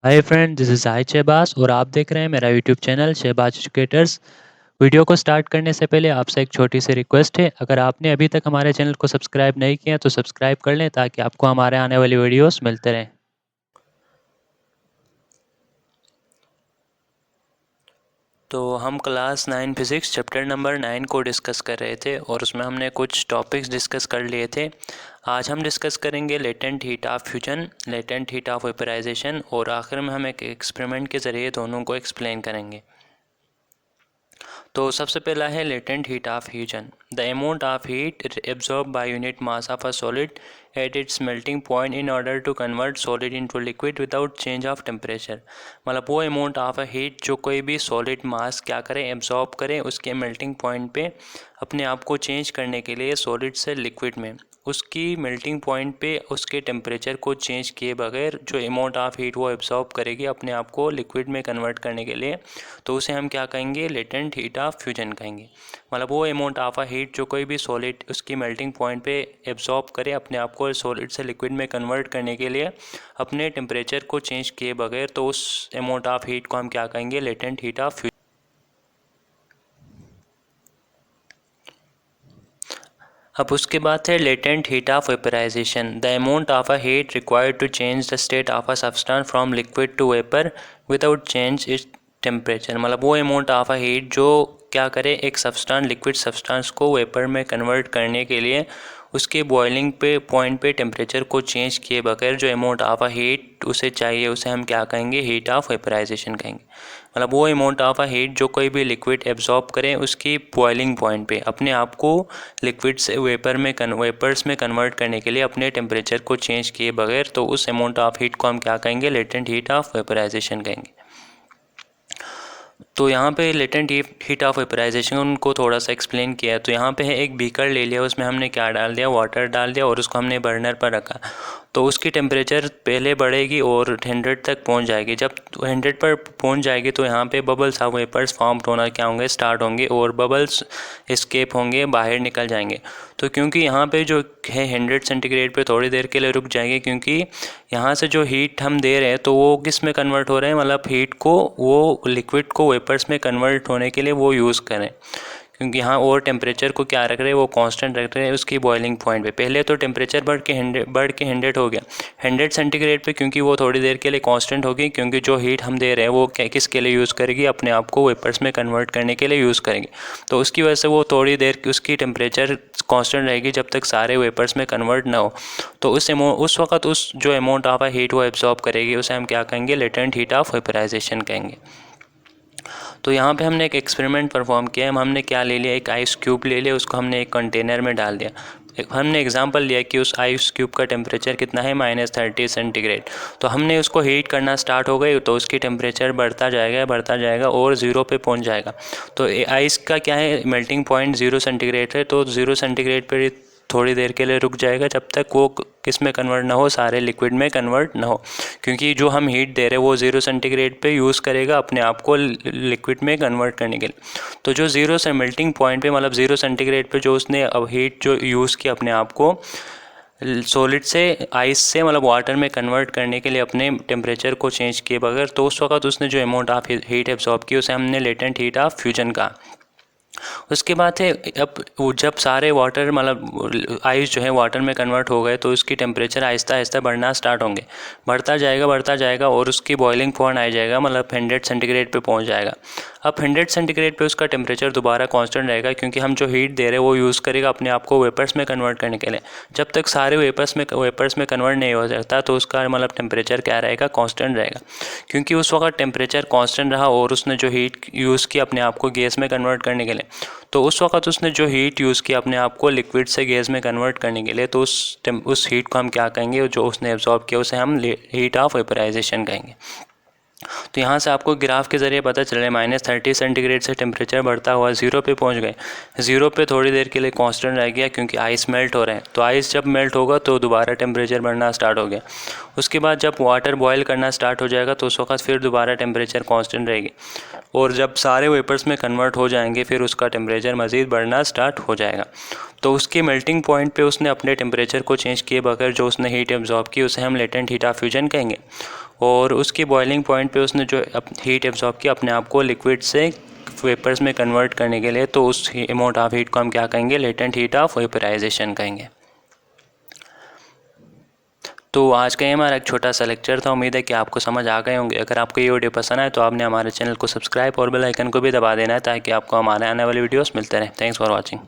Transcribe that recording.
Hi friend, this is Sahid Shahbaz और आप देख रहे हैं मेरा YouTube channel Shahbaz educators. Video को स्टार्ट करने से पहले आपसे एक छोटी सी रिक्वेस्ट है, अगर आपने अभी तक हमारे चैनल को सब्सक्राइब नहीं किया तो सब्सक्राइब कर लें ताकि आपको हमारे आने वाली वीडियोस मिलते रहें। तो हम क्लास 9 फिज़िक्स चैप्टर नंबर 9 को डिस्कस कर रहे थे और उसमें हमने कुछ टॉपिक्स डिस्कस कर लिए थे। आज हम डिस्कस करेंगे latent heat of fusion, latent heat of vaporisation और आखिर में हम एक एक्सपेरिमेंट के ज़रिए दोनों को एक्सप्लेन करेंगे। तो सबसे पहला है latent heat of fusion. The amount of heat absorb by unit mass of a solid at its melting point in order to convert solid into liquid without change of temperature. मतलब वो amount of a heat जो कोई भी solid मास क्या करे, absorb करे उसके melting point पे अपने आप को चेंज करने के लिए सॉलिड से लिक्विड में, उसकी मेल्टिंग पॉइंट पे उसके टेम्परेचर को चेंज किए बगैर जो अमाउंट ऑफ हीट वो एब्जॉर्ब करेगी अपने आप को लिक्विड में कन्वर्ट करने के लिए, तो उसे हम क्या कहेंगे, लेटेंट हीट ऑफ फ्यूजन कहेंगे। मतलब वो अमाउंट ऑफ अ हीट जो कोई भी सॉलिड उसकी मेल्टिंग पॉइंट पे एब्जॉर्ब करे अपने आप को सॉलिड से लिक्विड में कन्वर्ट करने के लिए अपने टेम्परेचर को चेंज किए बगैर, तो उस अमाउंट ऑफ हीट को हम क्या कहेंगे, लेटेंट हीट ऑफ फ्यूजन। अब उसके बाद है latent heat of vaporisation. The amount of a heat required to change the state of a substance from liquid to vapour without change its temperature. मतलब वो अमाउंट ऑफ अ हीट जो क्या करे, एक सब्सटेंस लिक्विड सब्सटेंस को vapour में convert करने के लिए उसके बॉइलिंग पे पॉइंट पे टेम्परेचर को चेंज किए बगैर जो अमाउंट ऑफ अ हीट उसे चाहिए, उसे हम क्या कहेंगे, हीट ऑफ वेपराइजेशन कहेंगे। मतलब वो अमाउंट ऑफ अ हीट जो कोई भी लिक्विड एब्जॉर्ब करे उसकी बॉइलिंग पॉइंट पे अपने आप को लिक्विड से वेपर्स में कन्वर्ट करने के लिए अपने टेम्परेचर को चेंज किए बगैर, तो उस अमाउंट ऑफ हीट को हम क्या कहेंगे, लेटेंट हीट ऑफ वेपराइजेशन कहेंगे। तो यहाँ पे लेटेंट हीट ऑफ वेपराइजेशन को थोड़ा सा एक्सप्लेन किया। तो यहाँ पे है एक बीकर ले लिया, उसमें हमने क्या डाल दिया, वाटर डाल दिया और उसको हमने बर्नर पर रखा। तो उसकी टेम्परेचर पहले बढ़ेगी और 100 तक पहुँच जाएगी। जब 100 पर पहुँच जाएगी तो यहाँ पे बबल्स ऑफ वेपर्स फॉर्म होना क्या होंगे, स्टार्ट होंगे और बबल्स एस्केप होंगे, बाहर निकल जाएंगे। तो क्योंकि यहाँ पे जो है 100 सेंटीग्रेड पे थोड़ी देर के लिए रुक जाएंगे, क्योंकि यहाँ से जो हीट हम दे रहे हैं तो वो किस में कन्वर्ट हो रहे हैं, मतलब हीट को वो लिक्विड को वेपर्स में कन्वर्ट होने के लिए वो यूज़ करें। क्योंकि यहाँ और टेम्परेचर को क्या रख रहे हैं, वो कांस्टेंट रख रहे हैं उसकी बॉइलिंग पॉइंट पे। पहले तो टेम्परेचर बढ़ के 100 हो गया 100 सेंटीग्रेड पे, क्योंकि वो थोड़ी देर के लिए कांस्टेंट होगी, क्योंकि जो हीट हम दे रहे हैं वो किसके लिए यूज़ करेगी, अपने आप को वेपर्स में कन्वर्ट करने के लिए यूज़ करेंगे। तो उसकी वजह से वो थोड़ी देर उसकी टेम्परेचर कांस्टेंट रहेगी जब तक सारे वेपर्स में कन्वर्ट ना हो। तो उस वक्त उस जो अमाउंट ऑफ हीट वो एब्जॉर्ब करेगी उसे हम क्या कहेंगे, लेटेंट हीट ऑफ वेपराइजेशन कहेंगे। तो यहाँ पे हमने एक एक्सपेरिमेंट परफॉर्म किया है। हमने क्या ले लिया, एक आइस क्यूब ले लिया, उसको हमने एक कंटेनर में डाल दिया। हमने एग्जांपल लिया कि उस आइस क्यूब का टेम्परेचर कितना है, -30 सेंटीग्रेड। तो हमने उसको हीट करना स्टार्ट हो गई तो उसकी टेम्परेचर बढ़ता जाएगा और 0 पे पहुँच जाएगा। तो आइस का क्या है, मेल्टिंग पॉइंट 0 सेंटीग्रेड है, तो 0 सेंटीग्रेड पर थोड़ी देर के लिए रुक जाएगा जब तक वो किस में कन्वर्ट ना हो, सारे लिक्विड में कन्वर्ट ना हो। क्योंकि जो हम हीट दे रहे हैं वो 0 सेंटीग्रेड पे यूज़ करेगा अपने आप को लिक्विड में कन्वर्ट करने के लिए। तो जो 0 से मेल्टिंग पॉइंट पे, मतलब 0 सेंटीग्रेड पे जो उसने अब हीट जो यूज़ की अपने आप को सॉलिड से आइस से, मतलब वाटर में कन्वर्ट करने के लिए अपने टेम्परेचर को चेंज किए बगैर, तो उस वक्त उसने जो अमाउंट ऑफ हीट एब्जॉर्ब की उसे हमने लेटेंट हीट ऑफ फ्यूजन कहा। उसके बाद है, अब जब सारे वाटर मतलब आइस जो है वाटर में कन्वर्ट हो गए तो उसकी टेम्परेचर आहिस्ता आहिस्ता बढ़ना स्टार्ट होंगे, बढ़ता जाएगा और उसकी बॉइलिंग पॉइंट आ जाएगा, मतलब 100 सेंटीग्रेड पे पहुंच जाएगा। अब 100 सेंटीग्रेड पे उसका टेम्परेचर दोबारा कांस्टेंट रहेगा, क्योंकि हम जो हीट दे रहे हैं वो यूज़ करेगा अपने आप को वेपर्स में कन्वर्ट करने के लिए। जब तक सारे वेपर्स में कन्वर्ट नहीं हो सकता तो उसका मतलब टेम्परेचर क्या रहेगा, कांस्टेंट रहेगा। क्योंकि उस वक्त टेम्परेचर कांस्टेंट रहा और उसने जो हीट यूज़ की अपने आप को गैस में कन्वर्ट करने के लिए, तो उस वक्त उसने जो हीट यूज़ की अपने आप को लिक्विड से गैस में कन्वर्ट करने के लिए, तो उस हीट को हम क्या कहेंगे, जो उसने एब्जॉर्ब किया उसे हम हीट ऑफ वेपराइजेशन कहेंगे। तो यहाँ से आपको ग्राफ के ज़रिए पता चल रहा है -30 सेंटीग्रेड से टेम्परेचर बढ़ता हुआ 0 पे पहुँच गए। 0 पे थोड़ी देर के लिए कांस्टेंट रह गया क्योंकि आइस मेल्ट हो रहे हैं। तो आइस जब मेल्ट होगा तो दोबारा टेम्परेचर बढ़ना स्टार्ट हो गया। उसके बाद जब वाटर बॉयल करना स्टार्ट हो जाएगा तो उस वक्त फिर दोबारा टेम्परेचर कांस्टेंट रहेगी, और जब सारे वेपर्स में कन्वर्ट हो जाएंगे फिर उसका टेम्परेचर मज़ीद बढ़ना स्टार्ट हो जाएगा। तो उसके मेल्टिंग पॉइंट पे उसने अपने टेम्परेचर को चेंज किए बगैर जो उसने हीट एब्जॉर्ब की उसे हम लेटेंट हीट ऑफ फ्यूजन कहेंगे। और उसकी बॉइलिंग पॉइंट पे उसने जो हीट एब्जॉर्ब की अपने आप को लिक्विड से वेपर्स में कन्वर्ट करने के लिए, तो उस अमाउंट ऑफ हीट को हम क्या कहेंगे, लेटेंट हीट ऑफ वेपराइजेशन कहेंगे। तो आज का ये हमारा एक छोटा सा लेक्चर था। उम्मीद है कि आपको समझ आ गए होंगे। अगर आपको ये वीडियो पसंद आए तो आपने हमारे चैनल को सब्सक्राइब और बेल आइकन को भी दबा देना है ताकि आपको हमारे आने वाली वीडियोस मिलते रहें। Thanks for watching.